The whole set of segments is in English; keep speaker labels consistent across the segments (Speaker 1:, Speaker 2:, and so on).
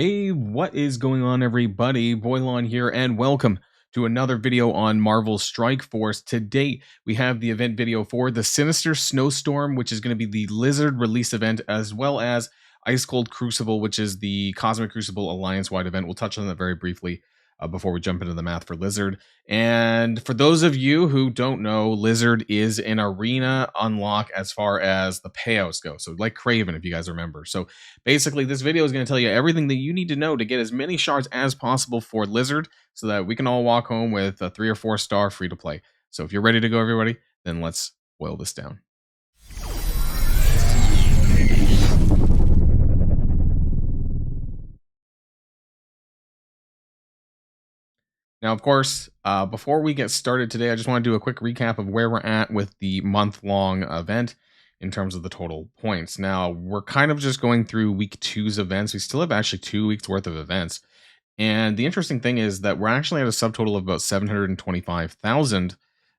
Speaker 1: Hey, what is going on, everybody? Boilon here, and welcome to another video on Marvel Strike Force. Today, we have the event video for the Sinister Snowstorm, which is going to be the Lizard release event, as well as Ice Cold Crucible, which is the Cosmic Crucible Alliance-wide event. We'll touch on that very briefly before we jump into the math for Lizard. And for those of you who don't know, Lizard is an arena unlock as far as the payouts go. So like Craven, if you guys remember. So basically, this video is going to tell you everything that you need to know to get as many shards as possible for Lizard so that we can all walk home with a 3 or 4 star free to play. So if you're ready to go, everybody, then let's boil this down. Now, of course, before we get started today, I just want to do a quick recap of where we're at with the month-long event in terms of the total points. Now, we're kind of just going through week 2's events. We still have actually 2 weeks worth of events. And the interesting thing is that we're actually at a subtotal of about 725,000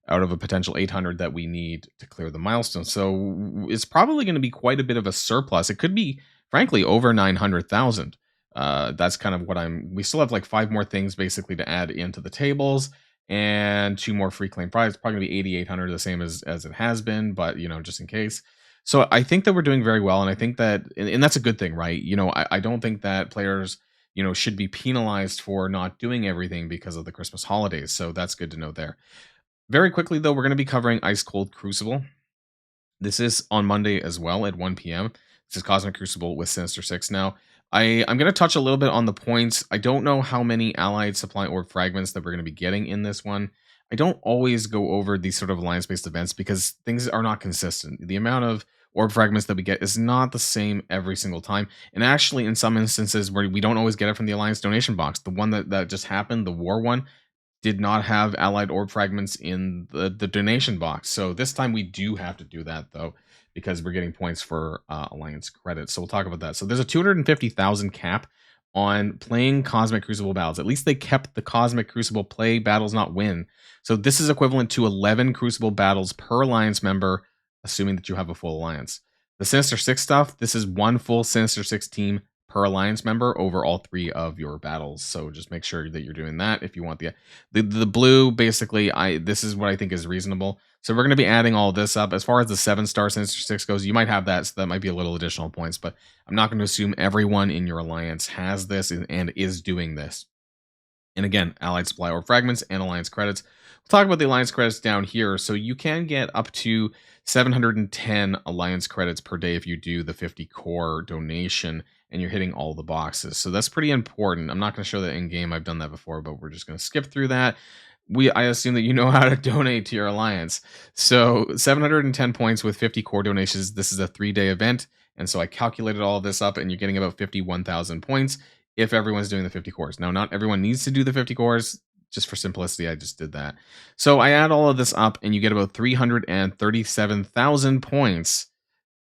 Speaker 1: out of a potential 800 that we need to clear the milestone. So it's probably going to be quite a bit of a surplus. It could be, frankly, over 900,000. That's kind of what we still have like 5 more things basically to add into the tables and 2 more free claim prizes. Probably gonna be 8,800, the same as it has been, but you know, just in case. So I think that we're doing very well, and I think that, and that's a good thing, right? You know, I don't think that players, you know, should be penalized for not doing everything because of the Christmas holidays. So that's good to know there. Very quickly though, we're going to be covering Ice Cold Crucible. This is on Monday as well at 1 p.m. This is Cosmic Crucible with Sinister 6. Now, I'm going to touch a little bit on the points. I don't know how many allied supply orb fragments that we're going to be getting in this one. I don't always go over these sort of alliance-based events because things are not consistent. The amount of orb fragments that we get is not the same every single time. And actually, in some instances where we don't always get it from the alliance donation box, the one that just happened, the war one, did not have allied orb fragments in the donation box. So this time we do have to do that, though, because we're getting points for alliance credits. So we'll talk about that. So there's a 250,000 cap on playing Cosmic Crucible battles. At least they kept the Cosmic Crucible play battles, not win. So this is equivalent to 11 Crucible battles per alliance member, assuming that you have a full alliance. The Sinister 6 stuff, this is 1 full Sinister 6 team per alliance member over all 3 of your battles. So just make sure that you're doing that if you want the blue. Basically, this is what I think is reasonable. So we're going to be adding all this up. As far as the 7-star Sinister 6 goes, you might have that, so that might be a little additional points, but I'm not going to assume everyone in your alliance has this and is doing this. And again, allied supply or fragments and alliance credits. We'll talk about the alliance credits down here. So you can get up to 710 alliance credits per day if you do the 50 core donation and you're hitting all the boxes. So that's pretty important. I'm not going to show that in game. I've done that before, but we're just going to skip through that. I assume that you know how to donate to your alliance. So 710 points with 50 core donations. This is a 3-day event. And so I calculated all of this up, and you're getting about 51,000 points if everyone's doing the 50 cores. Now, not everyone needs to do the 50 cores. Just for simplicity, I just did that. So I add all of this up, and you get about 337,000 points.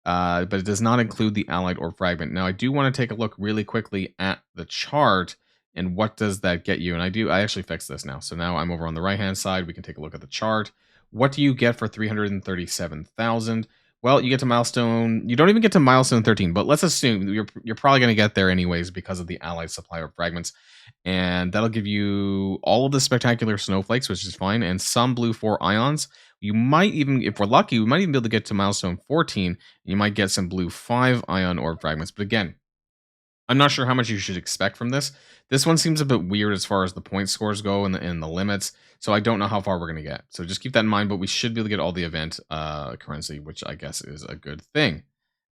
Speaker 1: But it does not include the allied orb fragment. Now, I do want to take a look really quickly at the chart and what does that get you. And I actually fixed this now. So now I'm over on the right-hand side. We can take a look at the chart. What do you get for 337,000? Well, you get to milestone. You don't even get to milestone 13, but let's assume you're probably going to get there anyways because of the allied supply orb fragments. And that'll give you all of the spectacular snowflakes, which is fine, and some blue 4 ions. You might even, if we're lucky, we might even be able to get to milestone 14. You might get some blue 5 ion orb fragments. But again, I'm not sure how much you should expect from this. This one seems a bit weird as far as the point scores go and the limits. So I don't know how far we're going to get. So just keep that in mind, but we should be able to get all the event currency, which I guess is a good thing.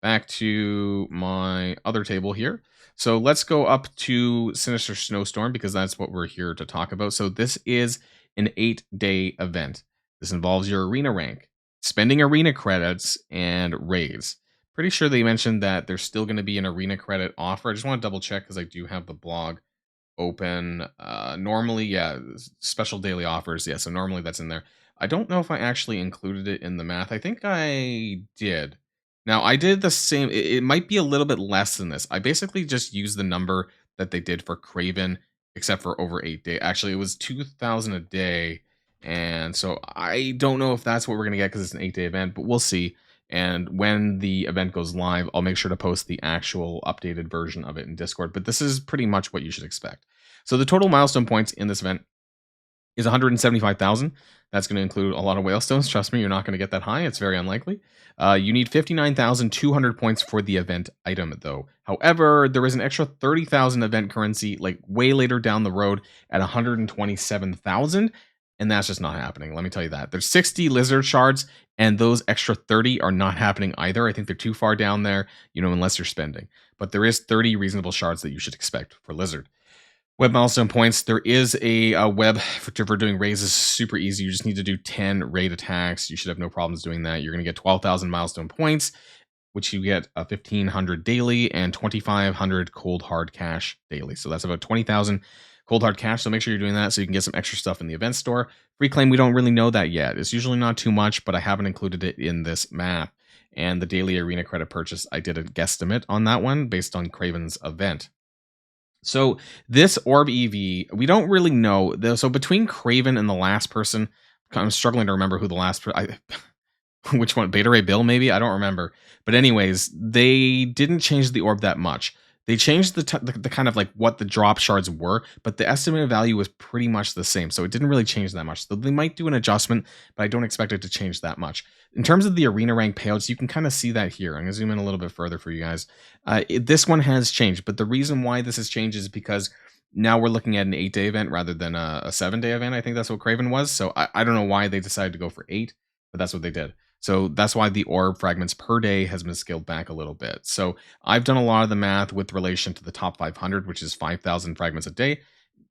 Speaker 1: Back to my other table here. So let's go up to Sinister Snowstorm because that's what we're here to talk about. So this is an 8-day event. This involves your arena rank, spending arena credits, and raids. Pretty sure they mentioned that there's still going to be an arena credit offer. I just want to double check because I do have the blog open. Normally, yeah, special daily offers. Yeah, so normally that's in there. I don't know if I actually included it in the math. I think I did. Now, I did the same. It might be a little bit less than this. I basically just used the number that they did for Craven, except for over 8 days. Actually, it was 2,000 a day. And so I don't know if that's what we're going to get because it's an 8-day event, but we'll see. And when the event goes live, I'll make sure to post the actual updated version of it in Discord. But this is pretty much what you should expect. So the total milestone points in this event is 175,000. That's going to include a lot of whale stones. Trust me, you're not going to get that high. It's very unlikely. You need 59,200 points for the event item, though. However, there is an extra 30,000 event currency, like way later down the road at 127,000. And that's just not happening. Let me tell you that. There's 60 lizard shards, and those extra 30 are not happening either. I think they're too far down there, unless you're spending. But there is 30 reasonable shards that you should expect for lizard. Web milestone points. There is a web for doing raises. Super easy. You just need to do 10 raid attacks. You should have no problems doing that. You're going to get 12,000 milestone points, which you get 1,500 daily and 2,500 cold hard cash daily. So that's about 20,000 cold hard cash. So make sure you're doing that so you can get some extra stuff in the event store. Free claim, we don't really know that yet. It's usually not too much, but I haven't included it in this math. And the daily arena credit purchase, I did a guesstimate on that one based on Craven's event. So this orb EV, we don't really know. So between Craven and the last person, I'm struggling to remember who the last which one, Beta Ray Bill maybe, I don't remember. But anyways, they didn't change the orb that much. They changed the kind of like what the drop shards were, but the estimated value was pretty much the same. So it didn't really change that much. So they might do an adjustment, but I don't expect it to change that much. In terms of the arena rank payouts, you can kind of see that here. I'm going to zoom in a little bit further for you guys. This one has changed, but the reason why this has changed is because now we're looking at an 8-day event rather than a 7-day event. I think that's what Craven was. So I don't know why they decided to go for 8, but that's what they did. So that's why the orb fragments per day has been scaled back a little bit. So I've done a lot of the math with relation to the top 500, which is 5,000 fragments a day.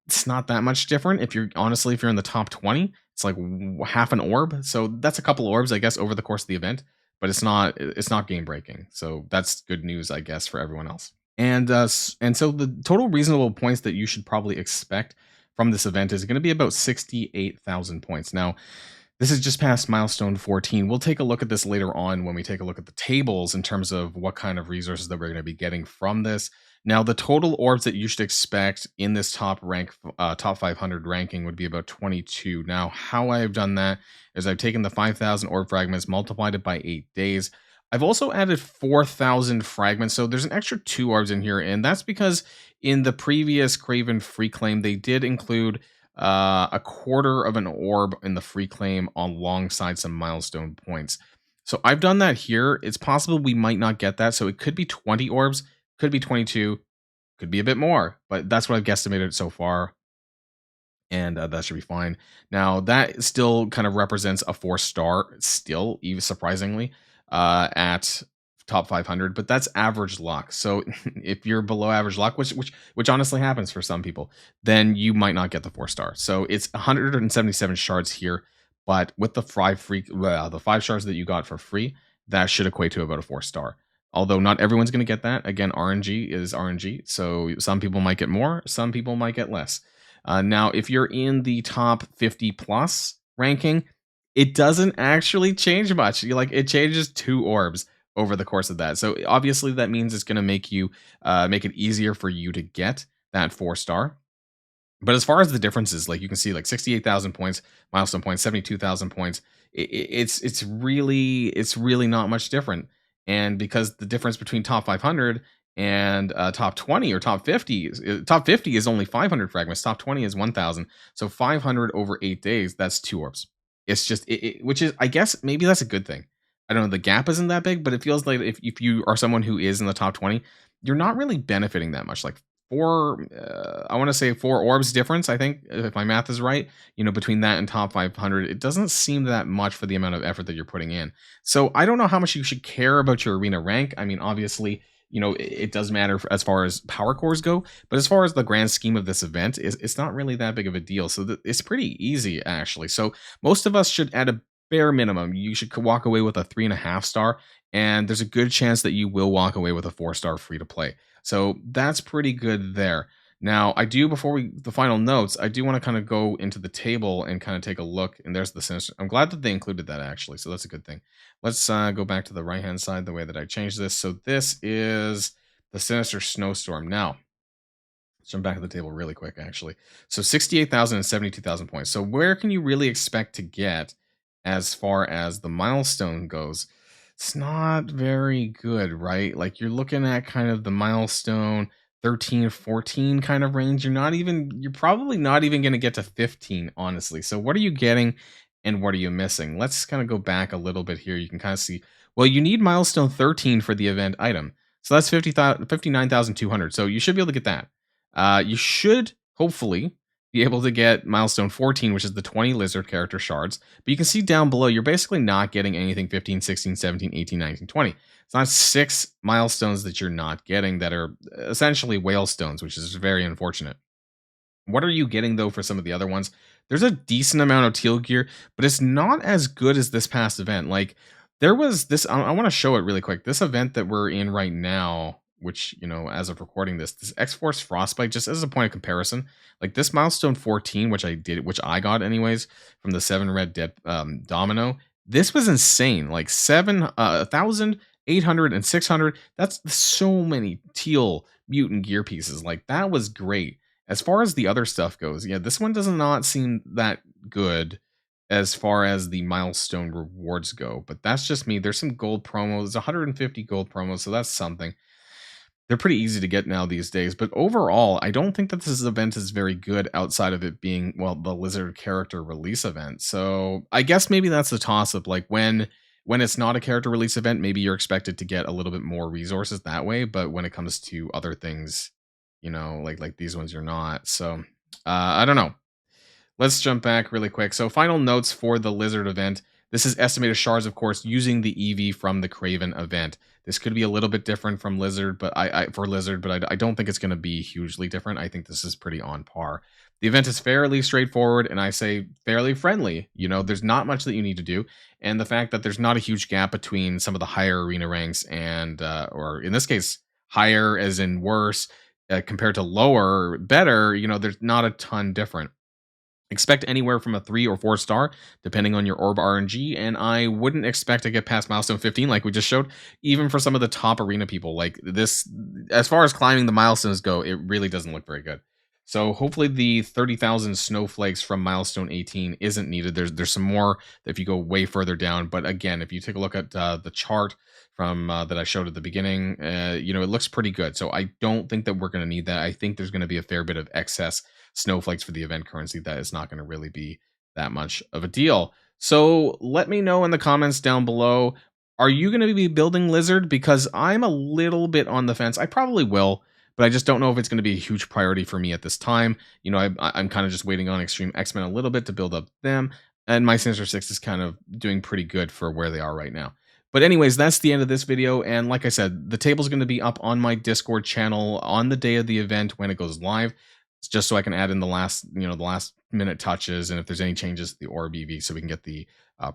Speaker 1: It's not that much different. If you're in the top 20, it's like half an orb. So that's a couple orbs, I guess, over the course of the event, but it's not game breaking. So that's good news, I guess, for everyone else. And so the total reasonable points that you should probably expect from this event is going to be about 68,000 points. Now, this is just past milestone 14. We'll take a look at this later on when we take a look at the tables in terms of what kind of resources that we're going to be getting from this. Now, the total orbs that you should expect in this top 500 ranking would be about 22. Now, how I've done that is I've taken the 5,000 orb fragments, multiplied it by 8 days. I've also added 4,000 fragments, so there's an extra 2 orbs in here, and that's because in the previous Craven free claim, they did include a quarter of an orb in the free claim alongside some milestone points. So I've done that here. It's possible we might not get that. So it could be 20 orbs, could be 22, could be a bit more, but that's what I've guesstimated so far. And that should be fine. Now that still kind of represents a 4-star still, even surprisingly, at top 500, but that's average luck. So if you're below average luck, which honestly happens for some people, then you might not get the 4-star. So it's 177 shards here, but with the 5 shards that you got for free, that should equate to about a 4-star. Although not everyone's going to get that. Again, RNG is RNG, so some people might get more, some people might get less. Now, if you're in the top 50 plus ranking, it doesn't actually change much. It changes 2 orbs over the course of that. So obviously that means it's going to make it easier for you to get that 4-star. But as far as the differences, like you can see, like 68,000 points, milestone points, 72,000 points. It's really not much different. And because the difference between top 500 and top 20 or top 50, top 50 is only 500 fragments. Top 20 is 1,000. So 500 over 8 days, that's 2 orbs. It's just, which is, I guess, maybe that's a good thing. I don't know, the gap isn't that big, but it feels like if you are someone who is in the top 20, you're not really benefiting that much. Like I want to say 4 orbs difference, I think, if my math is right, between that and top 500, it doesn't seem that much for the amount of effort that you're putting in. So I don't know how much you should care about your arena rank. I mean, obviously, it does matter as far as power cores go, but as far as the grand scheme of this event, it's not really that big of a deal. So it's pretty easy, actually. So most of us should, at a bare minimum, you should walk away with a 3.5 star, and there's a good chance that you will walk away with a 4-star free to play. So that's pretty good there. Now, before the final notes, I do want to kind of go into the table and kind of take a look. And there's the Sinister. I'm glad that they included that, actually. So that's a good thing. Let's go back to the right-hand side, the way that I changed this. So this is the Sinister Snowstorm. Now, let's jump back to the table really quick, actually. So 68,000 and 72,000 points. So where can you really expect to get as far as the milestone goes? It's not very good, right? Like you're looking at kind of the milestone 13, 14 kind of range. You're probably not even going to get to 15, honestly. So what are you getting and what are you missing? Let's kind of go back a little bit here. You can kind of see, well, you need milestone 13 for the event item. So that's 59,200. So you should be able to get that. You should hopefully be able to get milestone 14, which is the 20 lizard character shards. But you can see down below, you're basically not getting anything 15, 16, 17, 18, 19, 20. It's not 6 milestones that you're not getting that are essentially whale stones, which is very unfortunate. What are you getting though for some of the other ones? There's a decent amount of teal gear, but it's not as good as this past event. Like there was this, I want to show it really quick. This event that we're in right now, which, as of recording this X-Force Frostbite, just as a point of comparison, like this milestone 14, which I got anyways from the 7 red dead domino. This was insane. Like 1,800 and 600. That's so many teal mutant gear pieces. Like that was great. As far as the other stuff goes, yeah, this one does not seem that good as far as the milestone rewards go, but that's just me. There's some gold promos, 150 gold promos, so that's something. They're pretty easy to get now these days, but overall, I don't think that this event is very good outside of it being, well, the Lizard character release event. So I guess maybe that's the toss-up. Like when it's not a character release event, maybe you're expected to get a little bit more resources that way, but when it comes to other things, like these ones, you're not. So I don't know. Let's jump back really quick. So final notes for the Lizard event. This is estimated shards, of course, using the EV from the Craven event. This could be a little bit different from Lizard, but I don't think it's going to be hugely different. I think this is pretty on par. The event is fairly straightforward, and I say fairly friendly. There's not much that you need to do, and the fact that there's not a huge gap between some of the higher arena ranks and, or in this case, higher as in worse, compared to lower, better, there's not a ton different. Expect anywhere from a 3 or 4 star, depending on your orb RNG, and I wouldn't expect to get past milestone 15 like we just showed, even for some of the top arena people. Like this, as far as climbing the milestones go, it really doesn't look very good. So hopefully the 30,000 snowflakes from milestone 18 isn't needed. There's some more if you go way further down, but again, if you take a look at the chart from that I showed at the beginning, it looks pretty good. So I don't think that we're going to need that. I think there's going to be a fair bit of excess snowflakes for the event currency that is not going to really be that much of a deal. So let me know in the comments down below, are you going to be building Lizard? Because I'm a little bit on the fence. I probably will, but I just don't know if it's going to be a huge priority for me at this time. I'm kind of just waiting on Extreme X-Men a little bit to build up them, and my Sinister Six is kind of doing pretty good for where they are right now. But anyways, that's the end of this video, and like I said, the table is going to be up on my Discord channel on the day of the event when it goes live. It's just so I can add in the last minute touches, and if there's any changes to the orb EV, so we can get the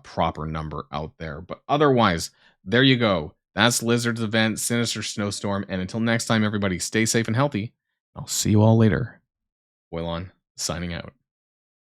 Speaker 1: proper number out there. But otherwise, there you go. That's Lizard's event, Sinister Snowstorm, and until next time, everybody, stay safe and healthy. I'll see you all later. Boilon, signing out.